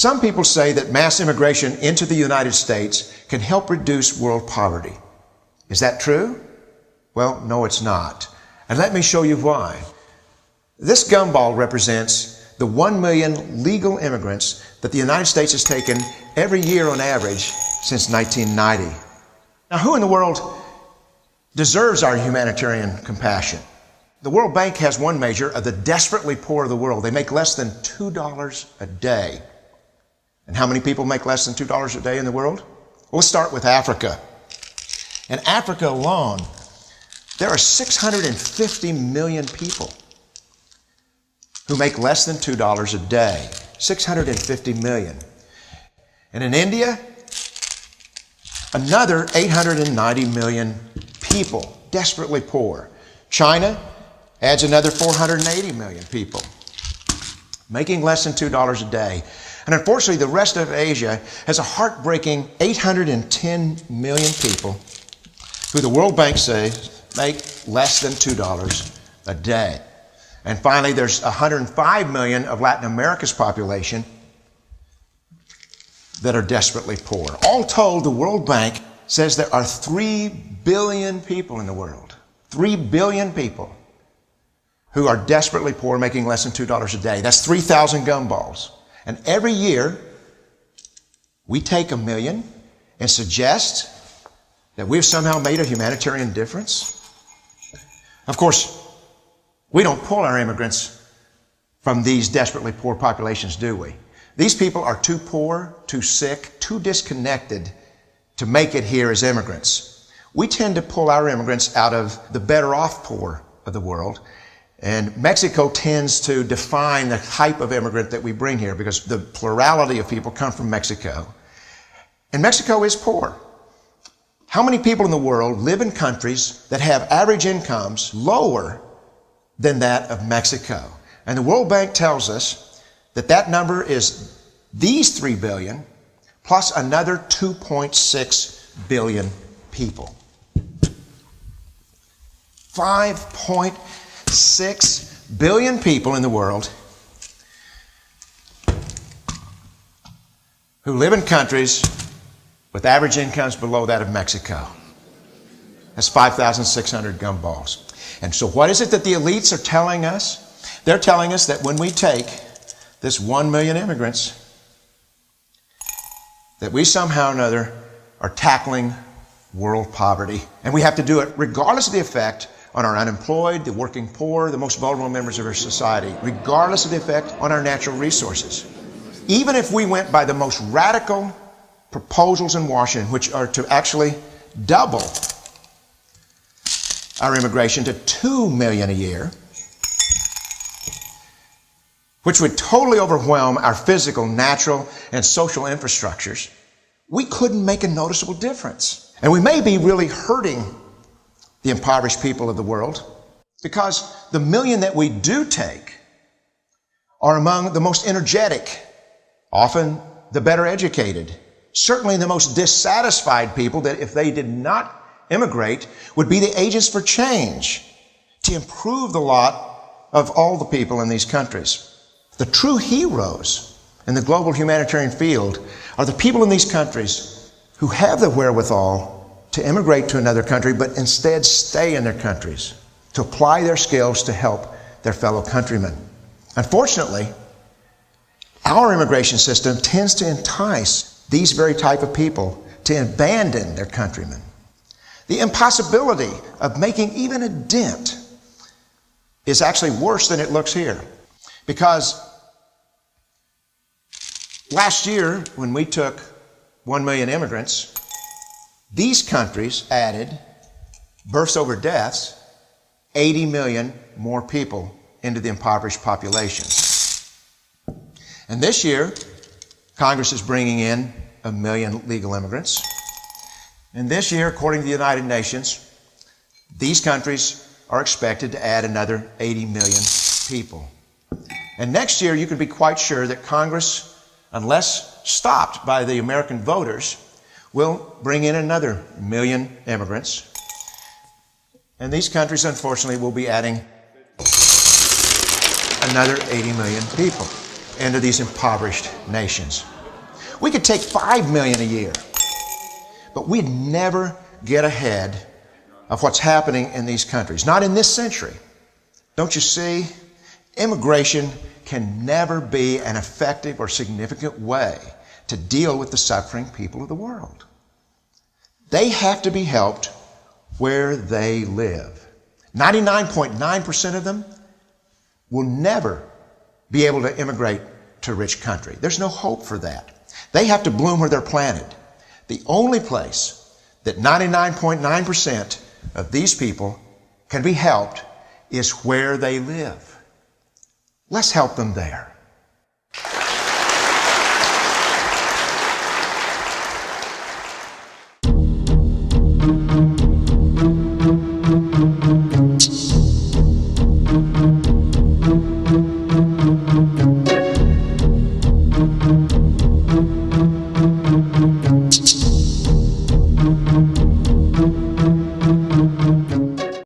Some people say that mass immigration into the United States can help reduce world poverty. Is that true? Well, no, it's not. And let me show you why. This gumball represents the 1 million legal immigrants that the United States has taken every year on average since 1990. Now, who in the world deserves our humanitarian compassion? The World Bank has one measure of the desperately poor of the world. They make less than $2 a day. And how many people make less than $2 a day in the world? Well, let's start with Africa. In Africa alone, there are 650 million people who make less than $2 a day. 650 million. And in India, another 890 million people, desperately poor. China adds another 480 million people, making less than $2 a day. And unfortunately, the rest of Asia has a heartbreaking 810 million people who the World Bank says make less than $2 a day. And finally, there's 105 million of Latin America's population that are desperately poor. All told, the World Bank says there are 3 billion people in the world. 3 billion people who are desperately poor, making less than $2 a day. That's 3,000 gumballs. And every year, we take 1 million and suggest that we've somehow made a humanitarian difference. Of course, we don't pull our immigrants from these desperately poor populations, do we? These people are too poor, too sick, too disconnected to make it here as immigrants. We tend to pull our immigrants out of the better off poor of the world. And Mexico tends to define the type of immigrant that we bring here because the plurality of people come from Mexico. And Mexico is poor. How many people in the world live in countries that have average incomes lower than that of Mexico? And the World Bank tells us that that number is these 3 billion plus another 2.6 billion people. 5.6 billion people in the world who live in countries with average incomes below that of Mexico. That's 5,600 gumballs. And so what is it that the elites are telling us? They're telling us that when we take this 1 million immigrants, that we somehow or another are tackling world poverty. And we have to do it regardless of the effect on our unemployed, the working poor, the most vulnerable members of our society, regardless of the effect on our natural resources. Even if we went by the most radical proposals in Washington, which are to actually double our immigration to 2 million a year, which would totally overwhelm our physical, natural, and social infrastructures, we couldn't make a noticeable difference. And we may be really hurting the impoverished people of the world because the million that we do take are among the most energetic, often the better educated, certainly the most dissatisfied people that if they did not immigrate would be the agents for change to improve the lot of all the people in these countries. The true heroes in the global humanitarian field are the people in these countries who have the wherewithal to immigrate to another country, but instead stay in their countries, to apply their skills to help their fellow countrymen. Unfortunately, our immigration system tends to entice these very type of people to abandon their countrymen. The impossibility of making even a dent is actually worse than it looks here. Because last year, when we took 1 million immigrants, these countries added, births over deaths, 80 million more people into the impoverished populations. And this year, Congress is bringing in 1 million legal immigrants. And this year, according to the United Nations, these countries are expected to add another 80 million people. And next year, you can be quite sure that Congress, unless stopped by the American voters, will bring in another 1 million immigrants. And these countries, unfortunately, will be adding another 80 million people into these impoverished nations. We could take 5 million a year. But we'd never get ahead of what's happening in these countries. Not in this century. Don't you see? Immigration can never be an effective or significant way to deal with the suffering people of the world. They have to be helped where they live. 99.9% of them will never be able to immigrate to a rich country. There's no hope for that. They have to bloom where they're planted. The only place that 99.9% of these people can be helped is where they live. Let's help them there.